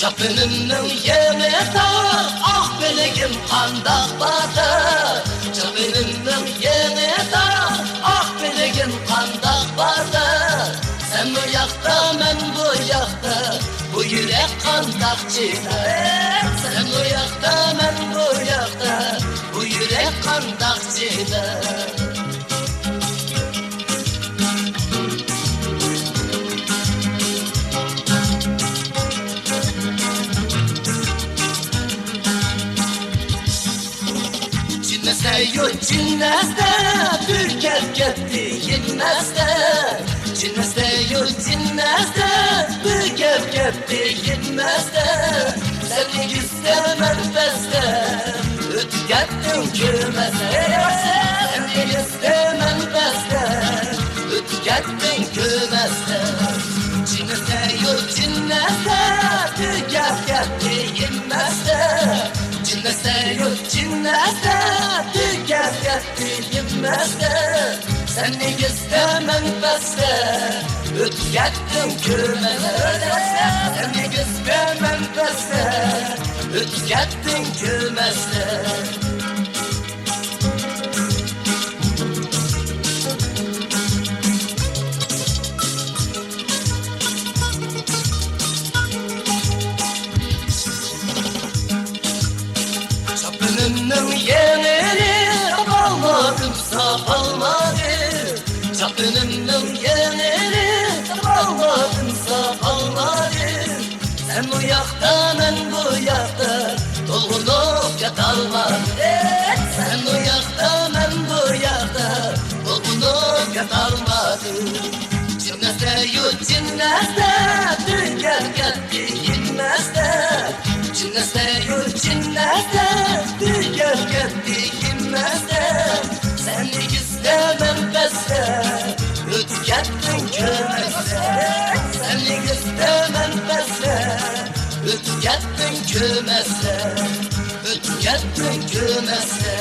Çapınının yeme tar, ah belegim kandak batar. Çapınının yeme tar, ah belegim kandak batar. Sen bu yakta, ben bu yakta, bu yürek kandakçıda. Sen bu yakta, ben bu yakta, bu yürek kandakçıda. Cinneste yok cinneste, Türker gitti cinneste. Cinneste yok cinneste, Türker gitti cinneste. Seni istemem beste, ötü gittin kümese. Seni istemem beste, ötü gittin kümese. Cinneste yok cinneste, Türker gitti cinneste. Cinneste yok cinneste, Türker gitti cinneste. Seni istemem beste, ötü gittin kümese. Seni istemem beste, ötü gittin kümese. Çapınının yenini almadım, saf almadım. Çapınının yenini almadım, saf almadım. Sen bu yakta, ben bu yakta, dolgunup yatalmadım. Sen bu yakta, ben bu yakta, dolgunup yatalmadım. Cinneste yok cinneste, Türker gitti cinneste. Cinneste yok cinneste, Türker gitti cinneste. Seni istemem beste, ötü gittin kümese. Seni istemem beste, ötü gittin kümese. Ötü gittin kümese.